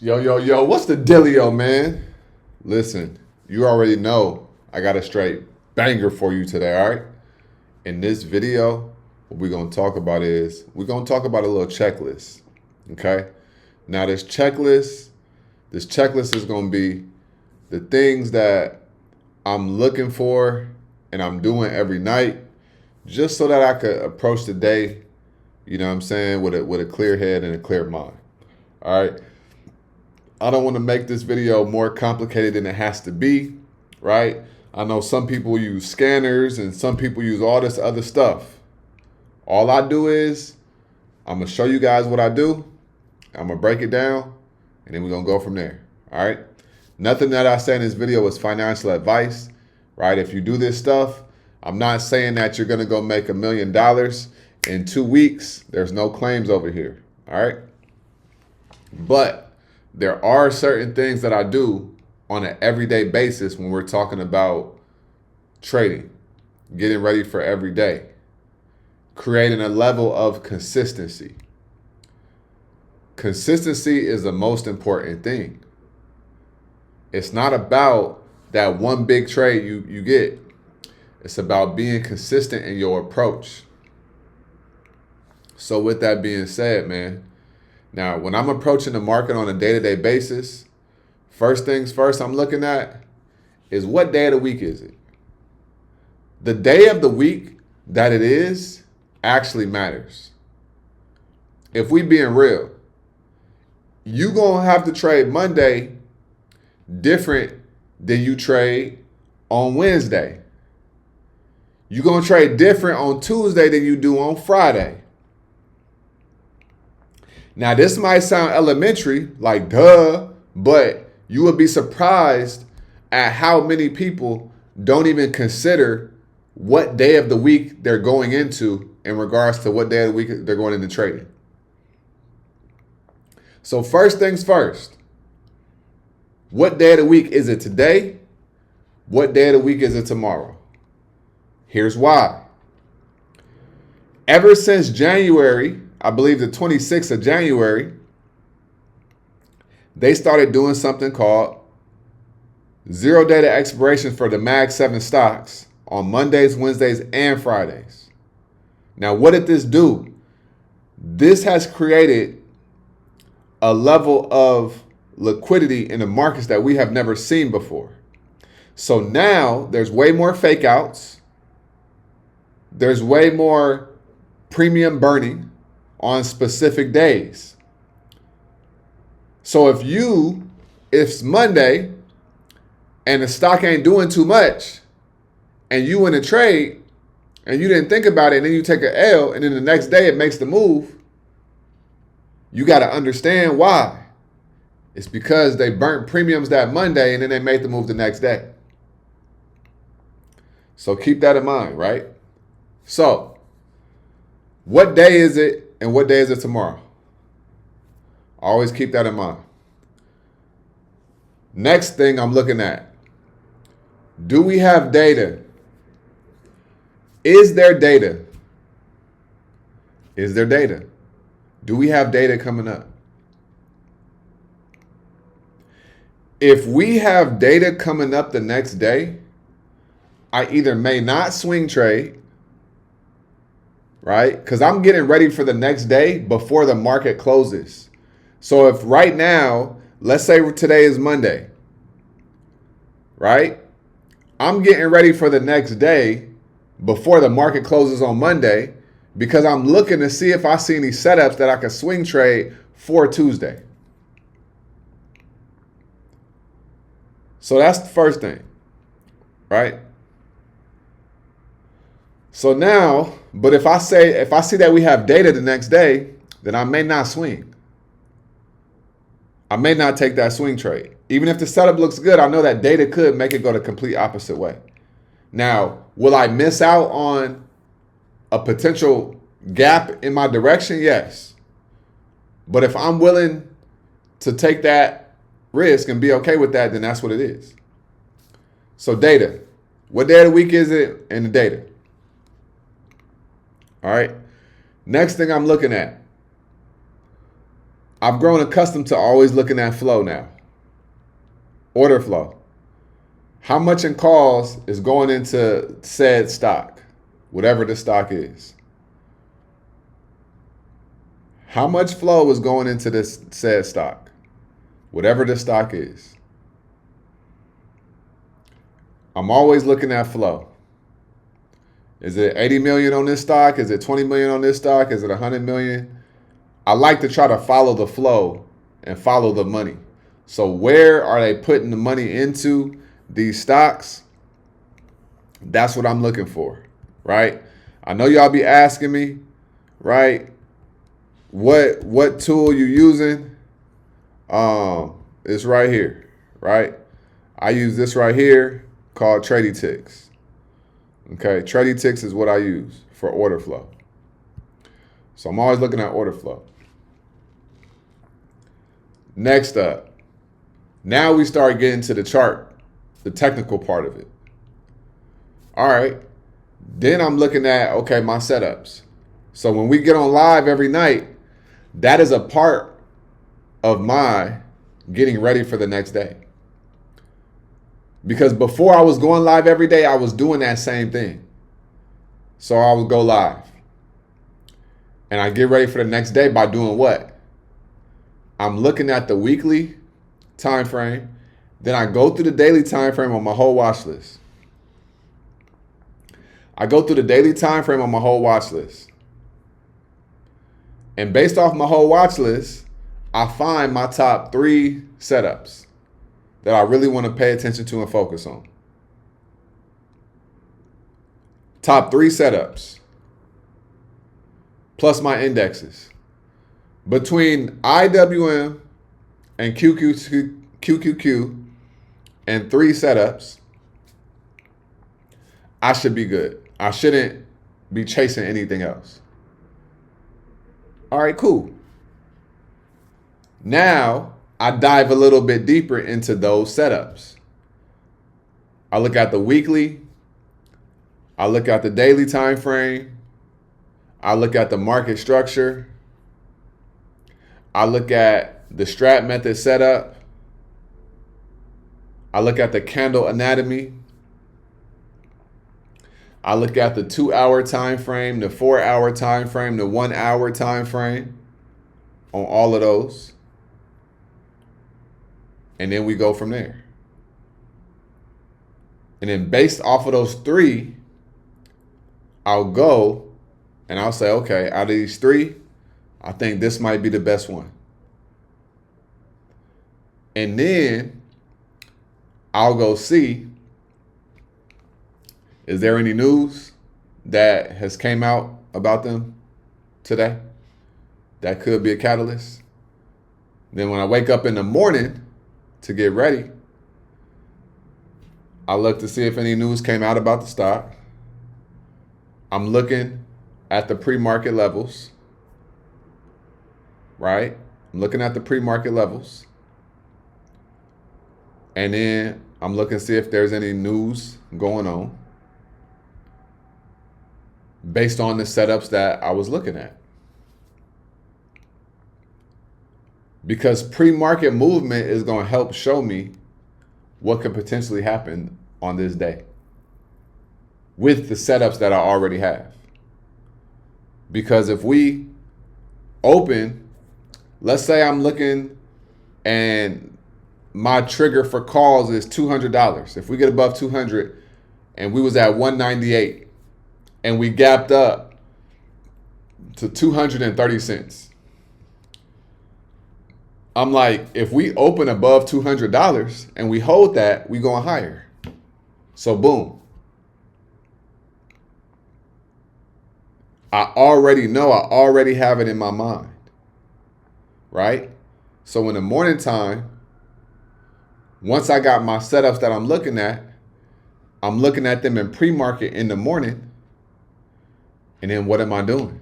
Yo, what's the dealio, man? Listen, you already know I got a straight banger for you today, all right? In this video, what we're going to talk about is we're going to talk about a little checklist, okay? Now, this checklist is going to be the things that I'm looking for and I'm doing every night just so that I could approach the day, you know what I'm saying, with a clear head and a clear mind. All right? I don't want to make this video more complicated than it has to be, right? I know some people use scanners and some people use all this other stuff. All I do is I'm going to show you guys what I do. I'm going to break it down and then we're going to go from there. All right. Nothing that I say in this video is financial advice, right? If you do this stuff, I'm not saying that you're going to go make $1 million in 2 weeks. There's no claims over here. All right. But there are certain things that I do on an everyday basis when we're talking about trading, getting ready for every day, creating a level of consistency. Consistency is the most important thing. It's not about that one big trade you get. It's about being consistent in your approach. So with that being said, man, now when I'm approaching the market on a day-to-day basis, first things first I'm looking at is what day of the week is it? The day of the week that it is actually matters. If we being real, you gonna have to trade Monday different than you trade on Wednesday. You're gonna trade different on Tuesday than you do on Friday. Now this might sound elementary, like duh, but you would be surprised at how many people don't even consider what day of the week they're going into in regards to what day of the week they're going into trading. So first things first, what day of the week is it today? What day of the week is it tomorrow? Here's why. Ever since January, I believe the 26th of January, they started doing something called zero data expiration for the Mag 7 stocks on Mondays, Wednesdays, and Fridays. Now, what did this do? This has created a level of liquidity in the markets that we have never seen before. So now there's way more fake outs. There's way more premium burning on specific days. So if it's Monday and the stock ain't doing too much and you in a trade and you didn't think about it and then you take an L and then the next day it makes the move, you got to understand why. It's because they burnt premiums that Monday and then they made the move the next day. So keep that in mind, right? So what day is it and what day is it tomorrow? Always keep that in mind. Next thing I'm looking at, do we have data? Is there data? Is there data? Do we have data coming up? If we have data coming up the next day, I either may not swing trade, right? Because I'm getting ready for the next day before the market closes. So if right now, let's say today is Monday, right? I'm getting ready for the next day before the market closes on Monday because I'm looking to see if I see any setups that I can swing trade for Tuesday. So that's the first thing, right? So now, but if I see that we have data the next day, then I may not swing. I may not take that swing trade. Even if the setup looks good, I know that data could make it go the complete opposite way. Now, will I miss out on a potential gap in my direction? Yes. But if I'm willing to take that risk and be okay with that, then that's what it is. So data. What day of the week is it and the data? All right. Next thing I'm looking at. I've grown accustomed to always looking at flow now. Order flow. How much in calls is going into said stock, whatever the stock is? How much flow is going into this said stock, whatever the stock is? I'm always looking at flow. Is it 80 million on this stock? Is it 20 million on this stock? Is it 100 million? I like to try to follow the flow and follow the money. So where are they putting the money into these stocks? That's what I'm looking for, right? I know y'all be asking me, right? What tool you using? It's right here, right? I use this right here called TradyTix. Okay, TradyTix is what I use for order flow. So I'm always looking at order flow. Next up, now we start getting to the chart, the technical part of it. All right, then I'm looking at, okay, my setups. So when we get on live every night, that is a part of my getting ready for the next day. Because before I was going live every day, I was doing that same thing. So I would go live. And I get ready for the next day by doing what? I'm looking at the weekly time frame. Then I go through the daily time frame on my whole watch list. And based off my whole watch list, I find my top 3 setups that I really want to pay attention to and focus on. Top 3 setups, plus my indexes. Between IWM and QQQ and 3 setups, I should be good. I shouldn't be chasing anything else. All right, cool. Now, I dive a little bit deeper into those setups. I look at the weekly. I look at the daily time frame. I look at the market structure. I look at the strat method setup. I look at the candle anatomy. I look at the 2-hour time frame, the 4-hour time frame, the 1-hour time frame on all of those. And then we go from there. And then based off of those 3, I'll go and I'll say, okay, out of these 3, I think this might be the best one. And then I'll go see, is there any news that has came out about them today that could be a catalyst? Then when I wake up in the morning to get ready, I look to see if any news came out about the stock. I'm looking at the pre-market levels, right? I'm looking at the pre-market levels. And then I'm looking to see if there's any news going on based on the setups that I was looking at. Because pre-market movement is going to help show me what could potentially happen on this day with the setups that I already have. Because if we open, let's say I'm looking and my trigger for calls is $200. If we get above 200 and we was at 198 and we gapped up to 230 cents. I'm like, if we open above $200 and we hold that, we going higher. So boom. I already know, I already have it in my mind, right? So in the morning time, once I got my setups that I'm looking at them in pre-market in the morning. And then what am I doing?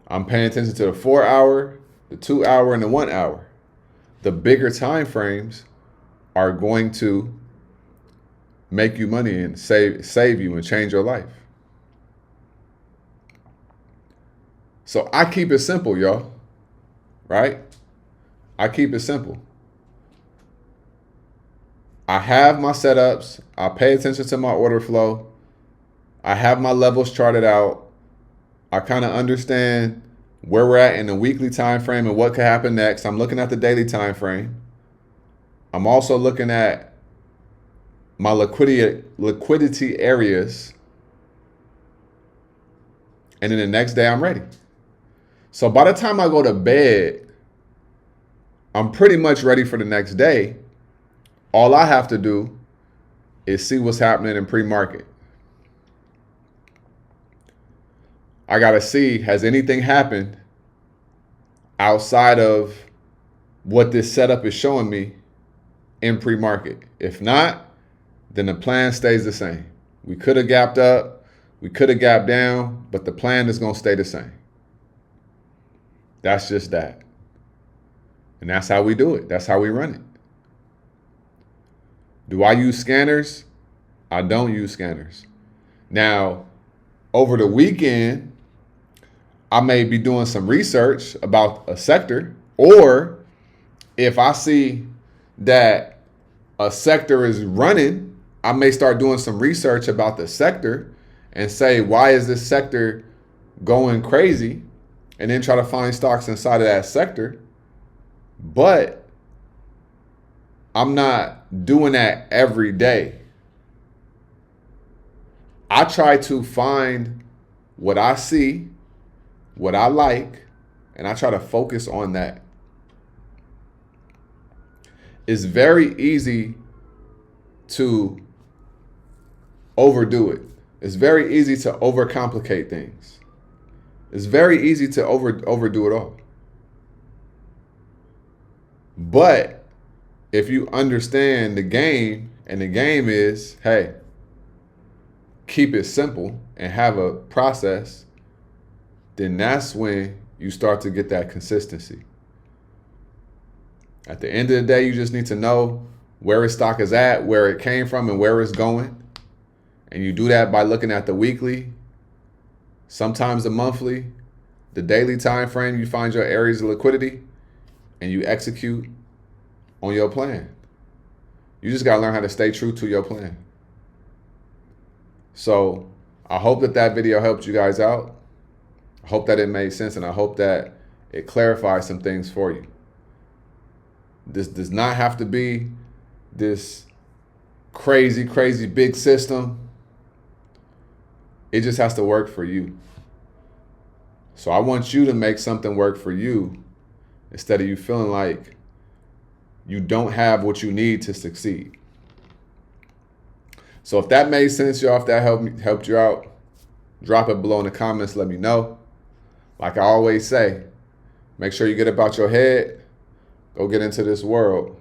I'm paying attention to the 4-hour, the 2-hour, and the 1-hour. The bigger time frames are going to make you money and save you and change your life. So I keep it simple, y'all. right? I keep it simple. I have my setups. I pay attention to my order flow. I have my levels charted out. I kind of understand where we're at in the weekly time frame and what could happen next. I'm looking at the daily time frame. I'm also looking at my liquidity areas. And then the next day I'm ready. So by the time I go to bed, I'm pretty much ready for the next day. All I have to do is see what's happening in pre-market. I got to see, has anything happened outside of what this setup is showing me in pre-market? If not, then the plan stays the same. We could have gapped up, we could have gapped down, but the plan is going to stay the same. That's just that. And that's how we do it. That's how we run it. Do I use scanners? I don't use scanners. Now, over the weekend, I may be doing some research about a sector, or if I see that a sector is running, I may start doing some research about the sector and say, why is this sector going crazy? And then try to find stocks inside of that sector. But I'm not doing that every day. I try to find what I see, what I like, and I try to focus on that. It's very easy to overdo it. It's very easy to overcomplicate things. It's very easy to overdo it all. But if you understand the game, and the game is, hey, keep it simple and have a process, then that's when you start to get that consistency. At the end of the day, you just need to know where a stock is at, where it came from, and where it's going. And you do that by looking at the weekly, sometimes the monthly, the daily time frame. You find your areas of liquidity and you execute on your plan. You just got to learn how to stay true to your plan. So I hope that video helped you guys out. I hope that it made sense, and I hope that it clarifies some things for you. This does not have to be this crazy big system. It just has to work for you. So I want you to make something work for you instead of you feeling like you don't have what you need to succeed. So if that made sense, y'all, if that helped you out, drop it below in the comments. Let me know. Like I always say, make sure you get up out your head. Go get into this world,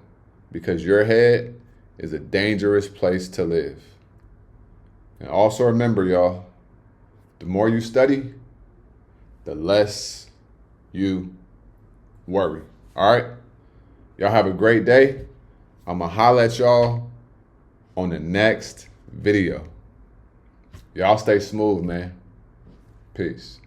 because your head is a dangerous place to live. And also remember, y'all, the more you study, the less you worry. All right? Y'all have a great day. I'm going to holler at y'all on the next video. Y'all stay smooth, man. Peace.